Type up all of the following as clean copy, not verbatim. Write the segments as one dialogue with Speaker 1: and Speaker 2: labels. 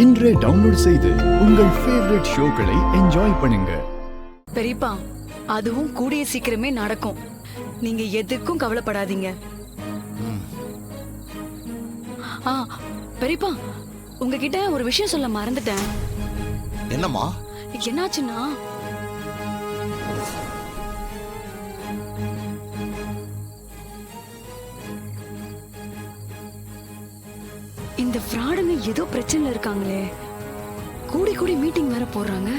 Speaker 1: இன்றே டவுன்லோட் செய்து உங்கள் ஃபேவரட் ஷோக்களை என்ஜாய் பண்ணுங்க.
Speaker 2: பெரியப்பா, அதுவும் கூடிய சீக்கிரமே நடக்கும். நீங்க எதுக்கும் கவலைப்படாதீங்க. பெரியப்பா, உங்ககிட்ட ஒரு விஷயம் சொல்ல மறந்துட்டேன்.
Speaker 3: என்னம்மா?
Speaker 2: என்னாச்சுன்னா, இந்த ஃப்ராடுங்க ஏதோ பிரச்சனைல இருக்காங்களே. கூடி கூடி மீட்டிங் வேற போடுறாங்க.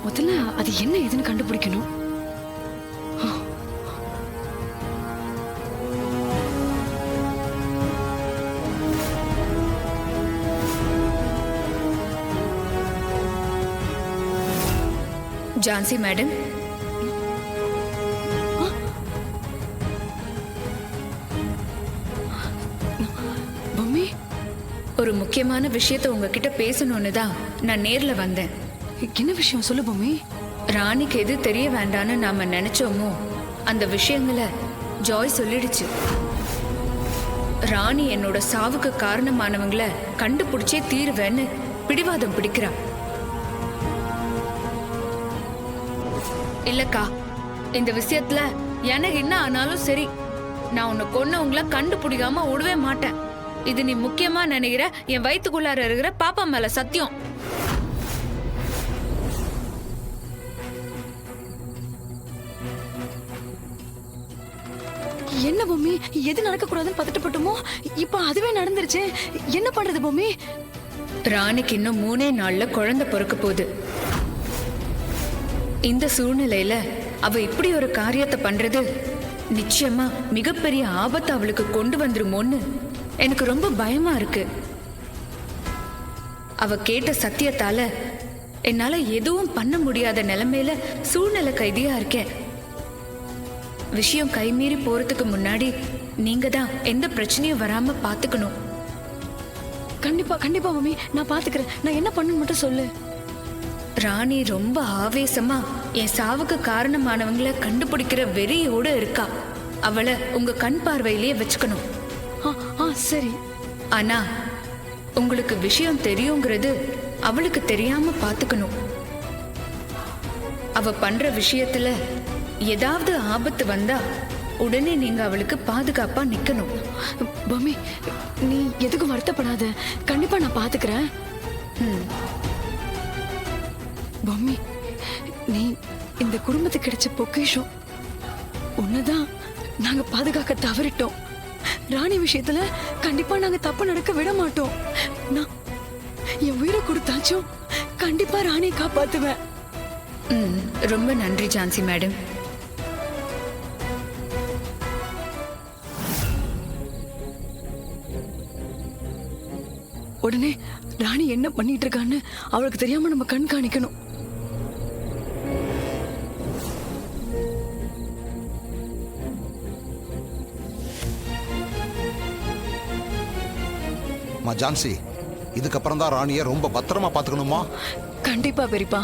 Speaker 2: முதல்ல அது என்ன ஏதுன்னு கண்டுபிடிக்கணும்.
Speaker 4: ஜான்சி மேடம்,
Speaker 2: மம்மி,
Speaker 4: ஒரு முக்கியமான விஷயத்தை உங்ககிட்ட பேசணும்னு தான் நான் நேர்ல வந்தேன்.
Speaker 2: என்ன விஷயம் சொல்லு மம்மி.
Speaker 4: ராணிக்கு எது தெரிய வேண்டான்னு நாம நினைச்சோமோ அந்த விஷயங்களை ஜாய் சொல்லிடுச்சு. ராணி என்னோட சாவுக்கு காரணமானவங்களை கண்டுபிடிச்சே தீருவேன்னு பிடிவாதம் பிடிக்கிறா. இல்லக்கா, இந்த விஷயத்துல எனக்கு என்ன ஆனாலும் சரி, நான் உன்னை கொன்னவங்கள கண்டுபிடிக்காம விடவே மாட்டேன். இது நீ முக்கியமா நினைக்கிற என் வயிற்றுக்குள்ளார இருக்கிற பாப்பா மேல சத்தியம்.
Speaker 2: என்ன பொம்மி, எது நடக்க கூடாதுன்னு பதட்டப்பட்டோமோ இப்ப அதுவே நடந்துருச்சு. என்ன பண்றது பொம்மி?
Speaker 4: ராணிக்கு இன்னும் 3 நாள்ல குழந்தை பிறக்க போகுது. இந்த சூழ்நிலையில அவ இப்படி ஒரு காரியத்தை பண்றது நிச்சயமா மிகப்பெரிய ஆபத்து அவளுக்கு கொண்டு வந்துருமோன்னு எனக்கு ரொம்ப பயமா இருக்கு. அவ கேட்ட சத்தியத்தால என்னால எதுவும் பண்ண முடியாத நிலைமையில சூழ்நிலை கைதியா இருக்கேன். விஷயம் கைமீறி போறதுக்கு முன்னாடி நீங்க தான் எந்த பிரச்சனையும் வராம பாத்துக்கணும்.
Speaker 2: கண்டிப்பா கண்டிப்பா மம்மி, நான் பாத்துக்கிறேன். நான் என்ன பண்ணணும் மட்டும் சொல்லு.
Speaker 4: ராணி ரொம்ப ஆவேசமா என் சாவுக்கு காரணமானவங்களை கண்டுபிடிக்கிற வெறியோட இருக்கா. அவளை உங்க கண் பார்வையிலேயே வச்சுக்கணும்.
Speaker 2: சரி.
Speaker 4: ஆனா உங்களுக்கு விஷயம் தெரியுங்கிறது அவளுக்கு தெரியாம பாத்துக்கணும். அவ பண்ற விஷயத்துல ஏதாவது ஆபத்து வந்தா உடனே நீங்க அவளுக்கு பாதுகாப்பா நிக்கணும்.
Speaker 2: மம்மி, நீ எதுக்கும் வருத்தப்படாத. கண்டிப்பா நான் பாத்துக்கிறேன். மம்மி, நீ இந்த குடும்பத்துக்கு கிடைச்ச பொக்கிஷம். உன்னதான் நாங்க பாதுகாக்க தவறிட்டோம். ராணி விஷயத்துல கண்டிப்பா நாங்க தப்பு நடக்க விட மாட்டோம். நான் என் உயிரை கொடுத்தாச்சும் கண்டிப்பா ராணியை காப்பாத்துவேன்.
Speaker 4: ரொம்ப நன்றி ஜான்சி மேடம்.
Speaker 2: உடனே ராணி என்ன பண்ணிட்டு இருக்கான்னு அவளுக்கு தெரியாம நம்ம கண்காணிக்கணும்.
Speaker 3: ஜான்சி, இதுக்கப்புறம் தான் ராணியை ரொம்ப பத்திரமா பாத்துக்கணுமா?
Speaker 2: கண்டிப்பா பெரியப்பா.